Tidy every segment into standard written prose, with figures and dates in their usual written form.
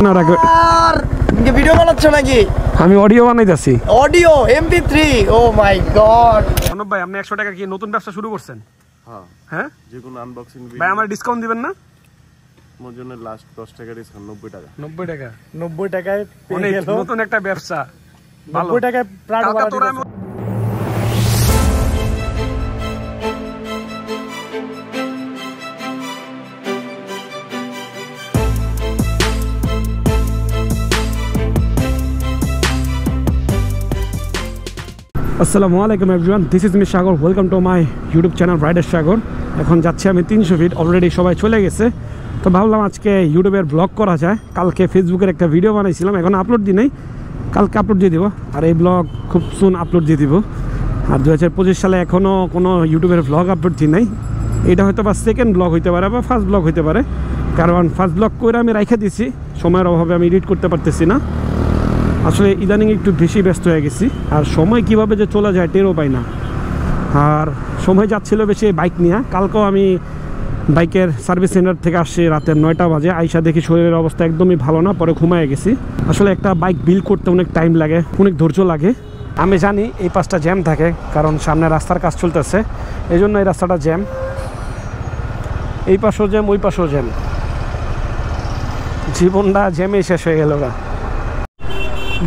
এখানে রাখো। আর তুমি ভিডিও বানাচ্ছ নাকি? আমি অডিও বানাইতেছি। Audio MP3। Oh my god. Anup ভাই, আপনি 100 টাকা কি নতুন ব্যবসা শুরু করছেন? হ্যাঁ হ্যাঁ, যে কোনো আনবক্সিং ভিডিও ভাই আমার ডিসকাউন্ট দিবেন না? মোর জন্য লাস্ট 10 টাকা ডিসকাউন্ট 90 টাকা। 90 টাকা 90 টাকায় পেয়ে অনেক গেল। নতুন একটা ব্যবসা। ভালো 90 টাকায় প্রাণ কালকে বাড়া তোরা দিতেছে। আসসালামু আলাইকুম everyone, this is me Sagar. Welcome to my YouTube channel rider Sagar. এখন যাচ্ছি আমি 300 ফিট, অলরেডি সবাই চলে গেছে। তো ভাবলাম আজকে ইউটিউবের ব্লগ করা যায়। কালকে ফেসবুকের একটা ভিডিও বানাইছিলাম, এখন আপলোড দিই নাই, কালকে আপলোড দিয়ে দিব। আর এই ব্লগ খুব সুন আপলোড দিয়ে দিব। আর 2025 সালে এখনও কোনো ইউটিউবের ব্লগ আপলোড দিই নাই। এটা হয়তো বা সেকেন্ড ব্লগ হইতে পারে বা ফার্স্ট ব্লগ হইতে পারে, কারণ ফার্স্ট ব্লগ করে আমি রাইখা দিছি, সময়ের অভাবে আমি এডিট করতে পারতেছি না। আসলে ইদানিং একটু বেশি ব্যস্ত হয়ে গেছি, আর সময় কিভাবে যে চলে যায় টেরও পাই না। আর সময় যাচ্ছিল বেশি বাইক নিয়ে। কালকেও আমি বাইকের সার্ভিস সেন্টার থেকে আসছি রাতে 9টা বাজে। আইসা দেখি শরীরের অবস্থা একদমই ভালো না, পরে ঘুমায় গেছি। আসলে একটা বাইক বিল্ড করতে অনেক টাইম লাগে, অনেক ধৈর্য লাগে। আমি জানি এই পাশটা জ্যাম থাকে, কারণ সামনে রাস্তার কাজ চলতেছে, এই জন্য এই রাস্তাটা জ্যাম। এই পাশেও জ্যাম, ওই পাশেও জ্যাম, জীবনটা জ্যামে শেষ হয়ে গেল গা।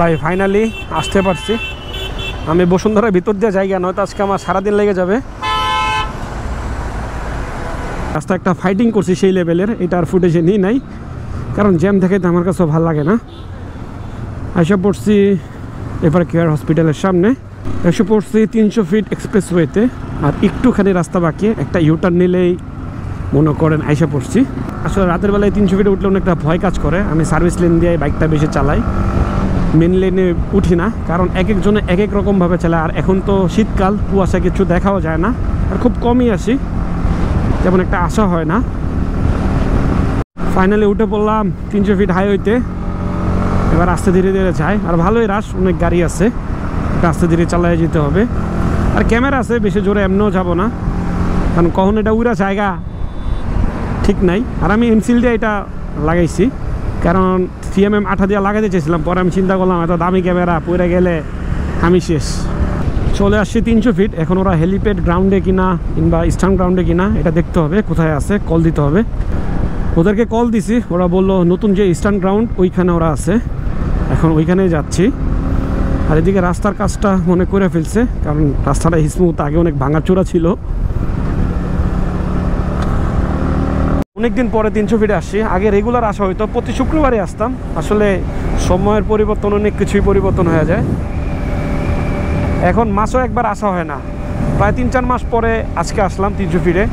ভাই ফাইনালি আসতে পারছি। আমি বসুন্ধরার ভিতর দিয়ে জায়গা নয়তো আজকে আমার সারাদিন লেগে যাবে। রাস্তা একটা ফাইটিং করছি সেই লেভেলের, এটার ফুটেজে নিই নাই, কারণ জ্যাম দেখাইতে আমার কাছেও ভালো লাগে না। এসে পড়ছি এবার কেয়ার হসপিটালের সামনে, এসে পড়ছি 300 ফিট এক্সপ্রেসওয়েতে। আর একটুখানি রাস্তা বাকি, একটা ইউটার্ন নিলেই মনে করেন আইসা পড়ছি। আসলে রাতের বেলায় 300 ফিটে উঠলে অনেকটা ভয় কাজ করে। আমি সার্ভিস লেন দিয়ে বাইকটা বেশি চালাই, মেন লেনে উঠি না, কারণ এক একজনে এক এক রকমভাবে চালায়। আর এখন তো শীতকাল, কুয়াশা কিছু দেখাও যায় না, আর খুব কমই আসি, যেমন একটা আশা হয় না। ফাইনালি উঠে পড়লাম 300 ফিট হাইওয়েতে। এবার আস্তে ধীরে ধীরে যায়, আর ভালোই রাশ, অনেক গাড়ি আছে, আস্তে ধীরে চালায় যেতে হবে। আর ক্যামেরা আছে, বেশি জোরে এমনিও যাব না, কারণ কখন এটা উড়া জায়গা ঠিক নাই। আর আমি এমসিল দিয়ে এটা লাগাইছি, কারণ সিএমএম 8 দিয়ে লাগাতে চেয়েছিলাম, পরে আমি চিন্তা করলাম এত দামি ক্যামেরা পড়ে গেলে আমি শেষ। চলে আসছি 300 ফিট। এখন ওরা হেলিপ্যাড গ্রাউন্ডে কিনা কিংবা স্টান গ্রাউন্ডে কিনা এটা দেখতে হবে, কোথায় আছে কল দিতে হবে। ওদেরকে কল দিছি, ওরা বললো নতুন যে স্টান গ্রাউন্ড ওইখানে ওরা আছে, এখন ওইখানেই যাচ্ছি। আর এদিকে রাস্তার কাজটা মনে করে ফেলছে, কারণ রাস্তাটা স্মুথ, আগে অনেক ভাঙাচোরা ছিল। অনেকদিন পরে 300 ফিটে আসছি। আগে রেগুলার আসা হইতো, প্রতি শুক্রবারে আসতাম। আসলে সময়ের পরিবর্তন, অনেক কিছুই পরিবর্তন হয়ে যায়। এখন মাসও একবার আসা হয় না, প্রায় 3-4 মাস পরে আজকে আসলাম 300 ফিটে।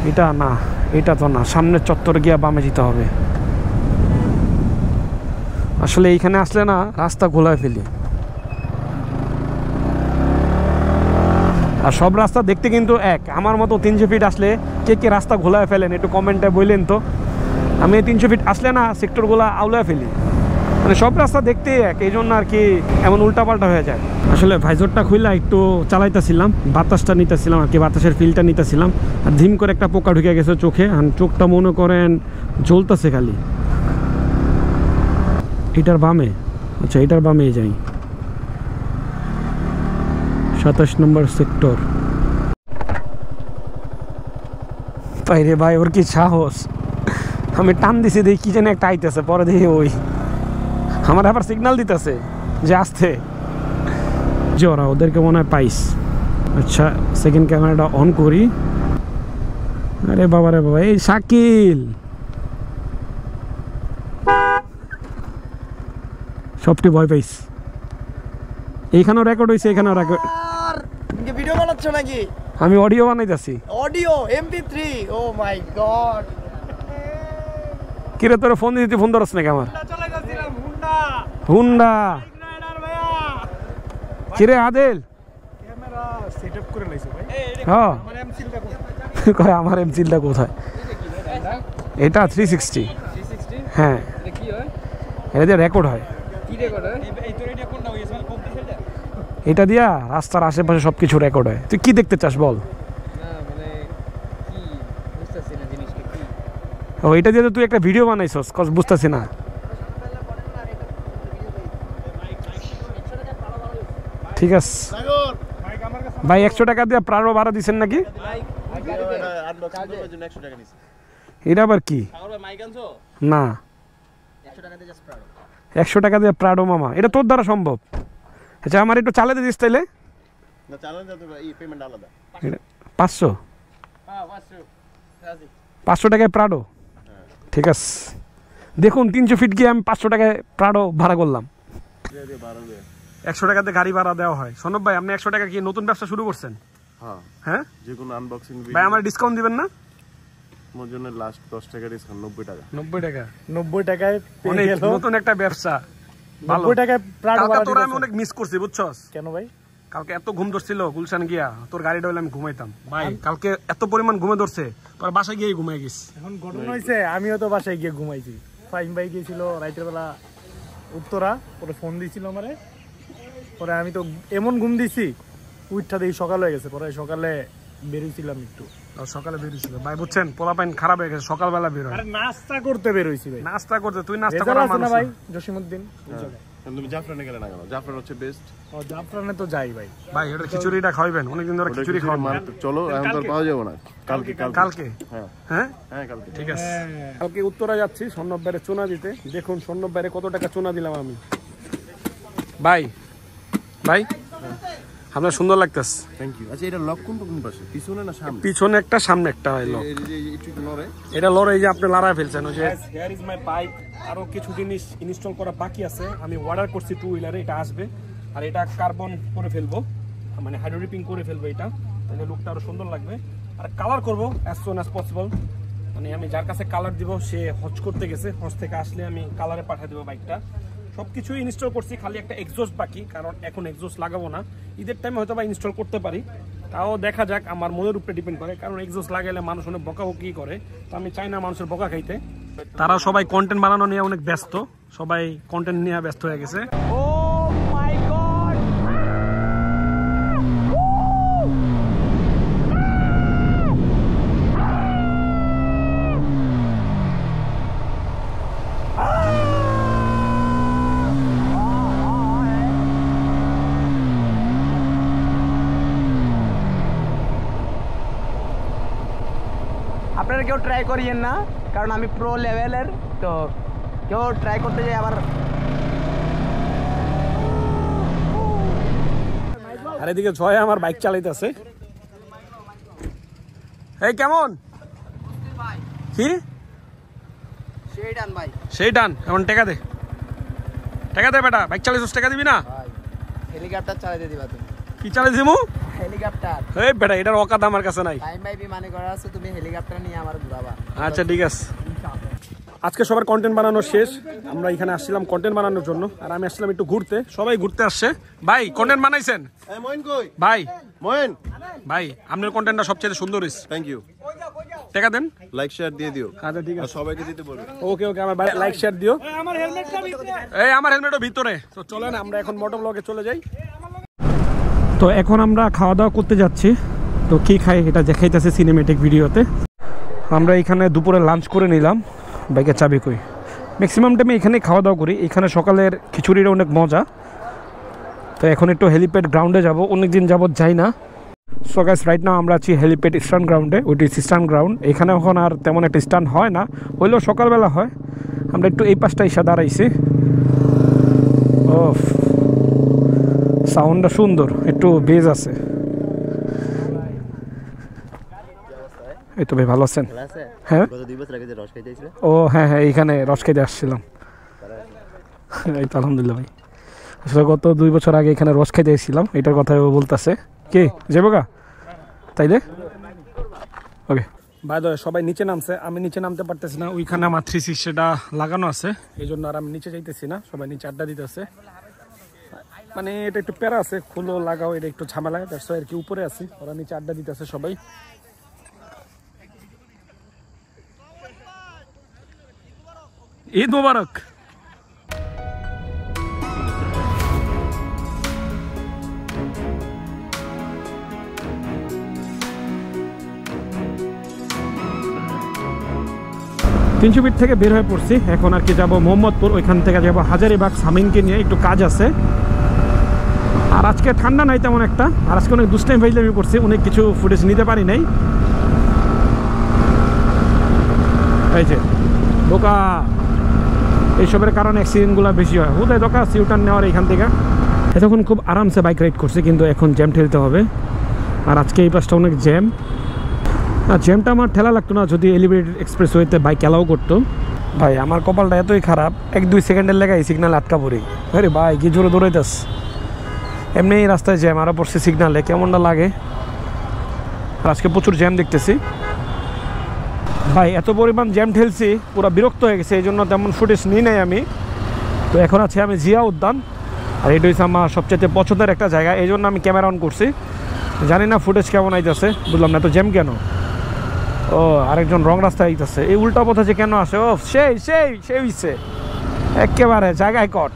এটা না, এটা তো না, সামনের চত্বর গিয়া বামে যেতে হবে। আসলে এইখানে আসলে না রাস্তা ঘোলায় ফেলি। আর সব রাস্তা দেখতে কিন্তু এক। আমার মতো 300 ফিট আসলে কে কে রাস্তা ঘোলায় ফেলেন একটু কমেন্টে বললেন তো। আমি 300 ফিট আসলে না সেক্টরগুলো আউলায় ফেলি, মানে সব রাস্তা দেখতেই এক, এই জন্য আর কি এমন উল্টাপাল্টা হয়ে যায়। আসলে ভাইজরটা খুইলা একটু চালাইতেছিলাম, বাতাসটা নিতেছিলাম আর কি, বাতাসের ফিলটা নিতেছিলাম। আর ধিম করে একটা পোকা ঢুকে গেছে চোখে, আর চোখটা মনে করেন জ্বলতেছে খালি। এটার বামে, আচ্ছা এটার বামে যাই, 27 নম্বর সেক্টর। তাই রে ভাই, ওর কি সাহস! আমি টান দিছি, দেখি কি যেন একটা আইতেছে, পরে দেখি ওই আমার আবার সিগন্যাল দিতেছে যে আসতে, যে ওরা ওদেরকে মনে হয় পাইস। আচ্ছা সেকেন্ড ক্যামেরাটা অন করি। আরে বাবা রে বাবা, এই শাকিল সবটি ভয় পাইস। এইখানেও রেকর্ড হয়েছে, এখানেও রেকর্ড। আর তুমি ভিডিও বানাচ্ছ নাকি? আমি অডিও বানাইতেছি। Audio MP3। Oh my god. কিরে তোর ফোন দিতে, ফোন ধরছ নাকি আমার? চলে গেছিলাম হুন্ডা। হুন্ডা রাইডার ভাইয়া। কিরে আদেল, ক্যামেরা সেটআপ করে লাইছো ভাই? হ্যাঁ আমার এমসিলটা কোথায়? কয় আমার এমসিলটা কোথায়? এটা 360। হ্যাঁ, এটা কি হয়? এটা দিয়ে রেকর্ড হয়। কি রেকর্ড হয়? এই তোর এটা কোনটা হইছে? মানে কমপ্লিট সেটা? এটা দিয়া রাস্তার আশেপাশে সব কিছু রেকর্ড হয়। তুই কি দেখতে চাস বল? না মানে কি বুঝতাছি না জিনিসটা কি। ও এটা দিয়ে তো তুই একটা ভিডিও বানাইছস কস বুঝতেছি না। ঠিক আছে ভাই 100 টাকা দিয়ে প্রাড়ো ভাড়া দিচ্ছেন নাকি? এটা আবার কি? না 100 টাকা দিয়ে প্রাড়ো মামা, এটা তোর দ্বারা সম্ভব? আচ্ছা আমার একটু চালাতে দিস তাইলে। 500 টাকায় প্রাডো। ঠিক আছে দেখুন 300 ফিট গিয়ে আমি 500 টাকায় প্রাডো ভাড়া করলাম। 100 টাকাতে গাড়ি ভাড়া দেওয়া হয়। সনব ভাই আপনি 100 টাকা কি নতুন ব্যবসা শুরু করছেন? হ্যাঁ যে কোনো আনবক্সিং ভাই আমার ডিসকাউন্ট দিবেন না? মোর জন্য লাস্ট 10 টাকা ডিসকাউন্ট 90 টাকা। 90 টাকা 90 টাকায় অনেক নতুন একটা ব্যবসা। 90 টাকায় প্রাড়ো কালকে ভাড়া তোরা আমি দিতেছে। অনেক মিস করছি বুঝছস? কেন ভাই? কালকে এত ঘুম ধরছিল গুলশান গিয়া, তোর গাড়িটা হইলে আমি ঘুমাইতাম ভাই। কালকে এত পরিমাণ ঘুমে ধরছে পরে বাসায় গিয়ে ঘুমাই গেছি। এখন ঘটনা হয়েছে আমিও তো বাসায় গিয়ে ঘুমাইছি। ফাইম ভাই গিয়েছিল রাতের বেলা উত্তরা, পরে ফোন দিয়েছিল আমারে, পরে আমি তো এমন ঘুম দিছি উঠটা দেখি সকাল হয়ে গেছে। পরে সকালে বেরিয়েছিলাম একটু, সকালে বেরিয়েছিল ভাই বুঝছেন, পোলা পাইন খারাপ হয়ে গেছে, সকালবেলা বের হয়। আরে নাস্তা করতে বেরোইছি ভাই। নাস্তা করতে? তুই নাস্তা রেজাল্ট করা আছে না মানুষ ভাই না। জসিমউদ্দিন? তুমি জাফরানে গেলে না কেন? জাফরান হচ্ছে বেস্ট। ও জাফরানে তো যাই ভাই। ভাই ওটা খিচুড়িটা খাওয়াবেন, অনেকদিন ধরে খিচুড়ি খাওয়ান না। চলো এখন তো আর পাওয়া যাবে না। কালকে কালকে হ্যাঁ হ্যাঁ হ্যাঁ কালকে। ঠিক আছে কালকে উত্তরা যাচ্ছি স্বর্ণব বাইরে চুনা দিতে। দেখুন স্বর্ণব বাইরে কত টাকা চুনা দিলাম আমি। ভাই ভাই আপনার সুন্দর লাগতেছে। Thank you. আচ্ছা এটা লক কোন পাশে, পিছনে না সামনে? পিছনে একটা সামনে একটা হইলো। একটু নড়ে। এটা লড়াই যে আপনি লড়াই ফেলছেন। ওই যে হিয়ার ইজ মাই বাইক। আরো কিছু জিনিস ইনস্টল করা বাকি আছে। আমি অর্ডার করছি 2 হুইলারে, এটা আসবে। আর এটা কার্বন করে ফেলবো, মানে হাইড্রো রিপিং করে ফেলবো এটা, তাহলে লুকটা আরো সুন্দর লাগবে। আর কালার করব অ্যাজ সুন অ্যাজ পসিবল। মানে আমি যার কাছে কালার দিব সে হজ করতে গেছে, হজ থেকে আসলে আমি কালারে পাঠিয়ে দেবো বাইকটা। সবকিছুই ইনস্টল করছি, খালি একটা এক্সজস্ট বাকি, কারণ এখন এক্সজস্ট লাগাবো না। ঈদের টাইমে হয়তো বা ইনস্টল করতে পারি, তাও দেখা যাক, আমার মনের উপরে ডিপেন্ড করে। কারণ এক্সজস্ট লাগাইলে মানুষ অনেক বকাবকি করে, তো আমি চাই না মানুষের বকা খাইতে। তারা সবাই কন্টেন্ট বানানো নিয়ে অনেক ব্যস্ত, সবাই কন্টেন্ট নিয়ে ব্যস্ত হয়ে গেছে। আপনারা কেউ ট্রাই করিয়েন না, কারণ আমি প্রো লেভেলের, তো কেউ ট্রাই করতে যায় আবার। আর এদিকে জয় আমার বাইক চালাইতেছে। এই কেমন কি সেই ডান ভাই, সেই ডান। এখন টাকা দে, টাকা দে বেটা। বাইক চালাইছিস, টাকা দিবি না? হেলিকপ্টার চালাতে দিবা তুমি? কি চালাই দিমু? হেলিকপ্টার। এই বেটা এটার অকাত আমার কাছে নাই। টাইম ভাই বিমানে করা আছে, তুমি হেলিকপ্টার নিয়ে আমার ঘুরাবা। আচ্ছা ঠিক আছে। আজকে সবার কন্টেন্ট বানানো শেষ। আমরা এখানে আসছিলাম কন্টেন্ট বানানোর জন্য, আর আমি আসছিলাম একটু ঘুরতে। সবাই ঘুরতে আসছে। ভাই কন্টেন্ট বানাইছেন? মইন কই? ভাই মইন ভাই আপনার কন্টেন্টটা সবচেয়ে সুন্দর হইছে। Thank you. টাকা দেন। লাইক শেয়ার দিয়ে দিও। আচ্ছা ঠিক আর আছে, সবাইকে দিতে বলবে। ওকে ওকে। আমার লাইক শেয়ার দিও। আমার হেলমেটটা ভিতরে। এই আমার হেলমেটও ভিতরে। তো চলেন আমরা এখন মোটো ব্লগে চলে যাই। তো এখন আমরা খাওয়া দাওয়া করতে যাচ্ছি। তো কি খাই এটা দেখাইতেছে সিনেমেটিক ভিডিওতে। আমরা এখানে দুপুরে লাঞ্চ করে নিলাম। বাইকের চাবি কই? ম্যাক্সিমাম টাইমে এখানেই খাওয়া দাওয়া করি। এখানে সকালের খিচুড়িটা অনেক মজা। তো এখন একটু হেলিপ্যাড গ্রাউন্ডে যাব, অনেকদিন যাবত যাই না। সো গাইস রাইট নাও আমরা আছি হেলিপ্যাড স্ট্যান্ড গ্রাউন্ডে। ওইটি স্ট্যান্ড গ্রাউন্ড। এখানে এখন আর তেমন একটা স্ট্যান্ড হয় না, হইলেও সকালবেলা হয়। আমরা একটু এই পাশটা এসে দাঁড়াইছি। ও সাউন্ডটা সুন্দর, একটু বেজ আছে। এই তো ভাই ভালো আছেন? হ্যাঁ ও হ্যাঁ হ্যাঁ, এইখানে রস খাইতে আসছিলাম। এই তো আলহামদুলিল্লাহ ভাই। আসলে গত 2 বছর আগে এখানে রস খাইতে এসেছিলাম, এটার কথা ও বলতেছে। কে যাবো গা তাইলে? ওকে বাই দ্য ওয়ে, সবাই নিচে নামছে, আমি নিচে নামতে পারতেছি না। ওইখানে আমার 360টা লাগানো আছে, এই জন্য আর আমি নিচে যাইতেছি না। সবাই নিচে আড্ডা দিতেছে। মানে এটা একটু প্যারা আছে, খুলো লাগাও, এটা একটু ঝামেলা। দ্যাটস ওয়াই আর কি উপরে আছি, ওরা নিচে আড্ডা দিতেছে সবাই। ঈদ মোবারক। 300 ফিট থেকে বের হয়ে পড়ছি। এখন আর কি যাবো মোহাম্মদপুর, ওইখান থেকে যাবো হাজারীবাগ। সামিনকে নিয়ে একটু কাজ আছে। আর আজকে ঠান্ডা নাই তেমন একটা, আর আজকে অনেক দুষ্টাইম ফাইজলামি করছি, অনেক কিছু ফুটেজ নিতে পারি নাই। এই যে বোকা, এইসবের কারণে অ্যাক্সিডেন্টগুলো বেশি হয়। কোথায় দোকা সিউটার নেওয়ার এখান থেকে। এতক্ষণ খুব আরামসে বাইক রাইড করছে, কিন্তু এখন জ্যাম ঠেলতে হবে। আর আজকে এই পাশটা অনেক জ্যাম। আর জ্যামটা আমার ঠেলা লাগতো না যদি এলিভেটেড এক্সপ্রেসওয়েতে বাইক অ্যালাউ করতো। ভাই আমার কপালটা এতই খারাপ, 1-2 সেকেন্ডের লেগে সিগনাল আটকা পড়ি। আরে ভাই কি জোরে দৌড়াইতেস, এমনি এই রাস্তায় জ্যাম, আরও পড়ছে সিগনালে, কেমনটা লাগে। আর আজকে প্রচুর জ্যাম দেখতেছি ভাই, এত পরিমাণ জ্যাম ঠেলছি পুরো বিরক্ত হয়ে গেছে, এই জন্য তেমন ফুটেজ নিই নাই আমি। তো এখন আছে আমি জিয়া উদ্যান, আর এটা হচ্ছে আমার সবচেয়ে পছন্দের একটা জায়গা, এই জন্য আমি ক্যামেরা অন করছি। জানি না ফুটেজ কেমন আইতেছে, বুঝলাম না এত জ্যাম কেন। ও আরেকজন রং রাস্তায় আইতেছে, এই উল্টা পথে যে কেন আসে, ও সেই সেই সেই হইছে একেবারে জায়গায় কট।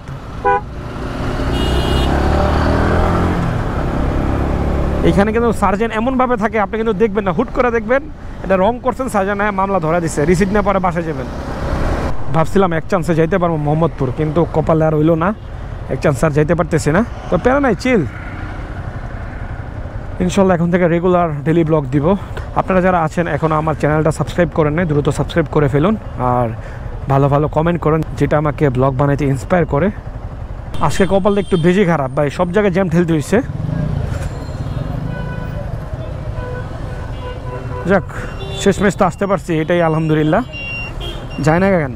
এইখানে কিন্তু সার্জেন্ট এমনভাবে থাকে, আপনি কিন্তু দেখবেন না, হুট করে দেখবেন এটা রং করছেন, সার্জেন্ট মামলা ধরা দিচ্ছে, রিসিট না পরে বাসায় যাবেন। ভাবছিলাম এক চান্সে যাইতে পারবো মোহাম্মদপুর, কিন্তু কপালে আর হইলো না, এক চান্স আর যাইতে পারতেছি না। তো প্যারা নাই, চিল। ইনশাল্লাহ এখন থেকে রেগুলার ডেলি ব্লগ দিব। আপনারা যারা আছেন এখনও আমার চ্যানেলটা সাবস্ক্রাইব করেন নাই, দ্রুত সাবস্ক্রাইব করে ফেলুন। আর ভালো ভালো কমেন্ট করেন, যেটা আমাকে ব্লগ বানাইতে ইন্সপায়ার করে। আজকে কপালটা একটু বেশি খারাপ ভাই, সব জায়গায় জ্যাম ঠেলতে হয়েছে। যাক, শেষমেশ তো আসতে পারছি, এটাই আলহামদুলিল্লাহ। যায় না কেন,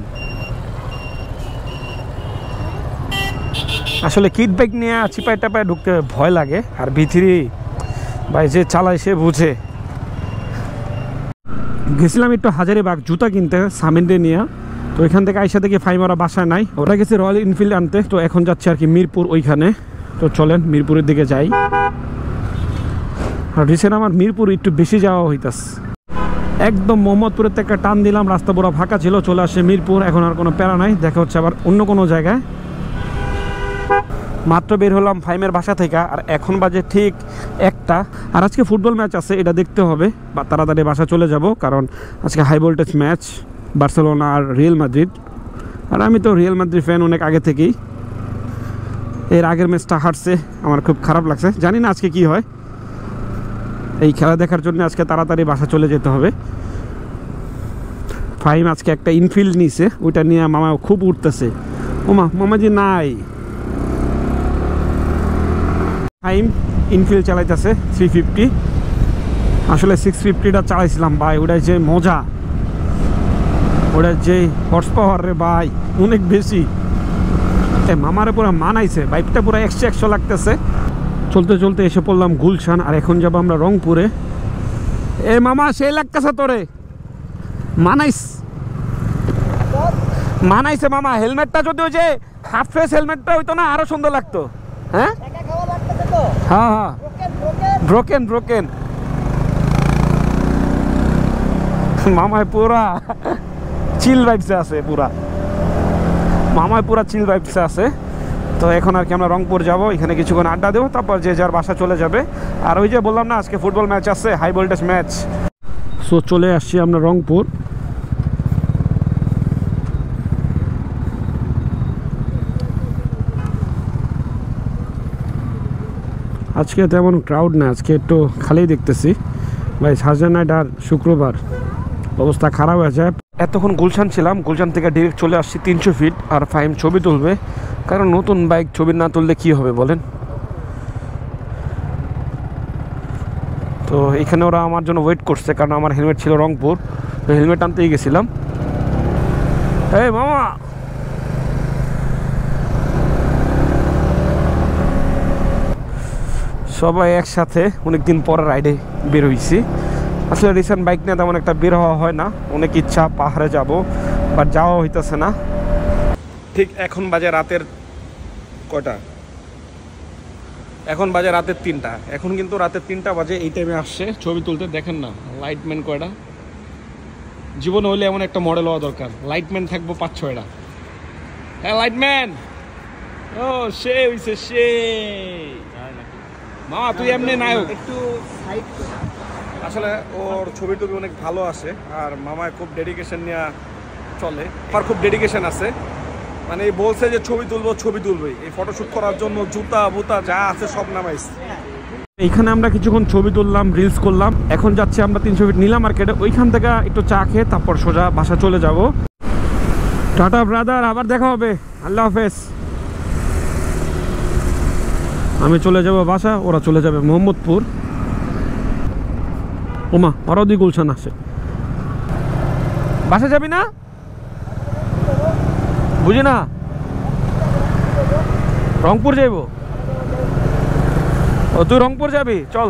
আসলে কিড বাইক নিয়ে চিপায় টাপায় ঢুকতে ভয় লাগে। আর ভিতরি ভাই যে চালায় সে বুঝে। গেছিলাম একটু হাজারীবাগ জুতা কিনতে সামিনরে নিয়ে, তো ওইখান থেকে আইসা থেকে ফাইমারা বাসায় নাই, ওরা গেছে রয়্যাল এনফিল্ড আনতে। তো এখন যাচ্ছে আর কি মিরপুর ওইখানে। তো চলেন মিরপুরের দিকে যাই। আর রিসেন্ট আমার মিরপুর একটু বেশি যাওয়া হইতাছে। একদম মোহাম্মদপুরের থেকে টান দিলাম, রাস্তা পুরো ফাঁকা ছিল, চলে আসে মিরপুর। এখন আর কোনো প্যারা নাই, দেখা হচ্ছে আবার অন্য কোনো জায়গায়। মাত্র বের হলাম ফাইমের বাসা থেকে, আর এখন বাজে ঠিক 1টা। আর আজকে ফুটবল ম্যাচ আছে, এটা দেখতে হবে, বা তাড়াতাড়ি বাসা চলে যাব, কারণ আজকে হাই ভোল্টেজ ম্যাচ, বার্সেলোনা আর রিয়াল মাদ্রিদ। আর আমি তো রিয়াল মাদ্রিদ ফ্যান অনেক আগে থেকেই। এর আগের ম্যাচটা হারছে, আমার খুব খারাপ লাগছে। জানি না আজকে কি হয়। এই খেলা দেখার জন্য আজকে তাড়াতাড়ি বাসা চলে যেতে হবে। ফাইম আজকে একটা ইনফিল্ড নিয়েছে, ওইটা নিয়ে মামা খুব উঠতেছে। ওমা মামাজি নাই, ফাইম ইনফিল্ড চালাইতেছে 350। আসলে 650টা চালাইছিলাম ভাই, ওটাই যে মজা, ওটার যে হর্স পাওয়ার রে ভাই অনেক বেশি। মামারে পুরো মানাইছে, বাইকটা পুরো 100 লাগতেছে। চলতে চলতে এসে পড়লাম গুলশান, আর এখন যাবো আমরা রংপুরে। এ মামা সেই লাগতেছে তোরে, মানাইছে মামা। হেলমেটটা যদি ওই যে হাফ ফেস হেলমেটটা হইতো না, আরো সুন্দর লাগতো। হ্যাঁ হ্যাঁ, ব্রোকেন মামায় পুরা চিল ভাইবসে আছে, মামায় পুরা চিল ভাইবসে আছে। তো এখন আর কি আমরা রংপুর যাব, এখানে কিছুক্ষণ আড্ডা দেবো, তারপর যে যার বাসা চলে যাবে। আর ওই যে বললাম না আজকে ফুটবল ম্যাচ আছে, হাই ভোল্টেজ ম্যাচ। সো চলে আসছি আমরা রংপুর। আজকে তেমন ক্রাউড না, আজকে একটু খালি দেখতেছি ভাই। সার্জে নাইট আর শুক্রবার, অবস্থা খারাপ হয়ে যায়। এতক্ষণ গুলশান ছিলাম, গুলশান থেকে ডিরেক্ট চলে আসছি 300 ফিট। আর ফাইম ছবি তুলবে, কারণ নতুন বাইক ছবি না তুললে কি হবে বলেন। তো এখানে ওরা আমার জন্য ওয়েট করছে, কারণ আমার হেলমেট ছিল রংপুর, তো হেলমেট আনতেই গেছিলাম। এই মামা, সবাই একসাথে অনেকদিন পরে রাইডে বের হয়েছি। আসলে রিসেন্ট বাইক নিয়ে তেমন একটা বের হওয়া হয় না, অনেক ইচ্ছা পাহাড়ে যাব, বাট যাওয়া হইতেছে না। ঠিক এখন বাজে রাতের কয়টা? এখন বাজে রাতের 3টা। এখন কিন্তু রাতের 3টা বাজে, এই টাইমে আসছে ছবি তুলতে। দেখেন না লাইটম্যান কয়টা, জীবনে হলে এমন একটা মডেল হওয়া দরকার, লাইটম্যান থাকবো 5-6টা। হ্যাঁ লাইটম্যান, ও সে হইছে সে। মামা তুই এমনি নায়ক, একটু সাইড। আসলে ওর ছবি টবি অনেক ভালো আসে, আর মামায় খুব ডেডিকেশন নিয়ে চলে। আমার খুব ডেডিকেশন আছে, মানে বলছে যে ছবি তুলবই। এই ফটোশুট করার জন্য জুতা বুতা যা আছে সব নামাইছে। এইখানে আমরা কিছুক্ষণ ছবি তুললাম, রিলস করলাম। এখন যাচ্ছি আমরা 300 ফিট নীলা মার্কেটে, ওইখান থেকে একটু চা খেয়ে তারপর সোজা বাসা চলে যাব। টাটা ব্রাদার, আবার দেখা হবে, আল্লাহ হাফেজ। আমি চলে যাব বাসা, ওরা চলে যাবে মোহাম্মদপুর। ওমা পারদি গুলশান আসে, বাসা যাবি না? বুঝি না, রংপুর যাইব। ও তুই রংপুর যাবি, চল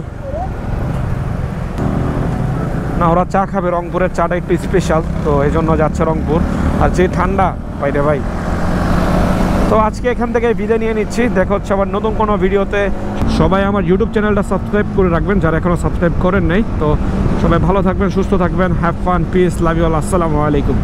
না। ওরা চা খাবে, রংপুরের চাটা একটু স্পেশাল, তো এই জন্য যাচ্ছে রংপুর। আর যে ঠান্ডা ভাই রে ভাই। তো আজকে এখান থেকে বিদায় নিয়ে নিচ্ছি, দেখা হচ্ছে আবার নতুন কোনো ভিডিওতে। সবাই আমার ইউটিউব চ্যানেলটা সাবস্ক্রাইব করে রাখবেন যারা এখনও সাবস্ক্রাইব করেন নাই। তো সবাই ভালো থাকবেন, সুস্থ থাকবেন, have fun, peace, love you all, আসসালামু আলাইকুম।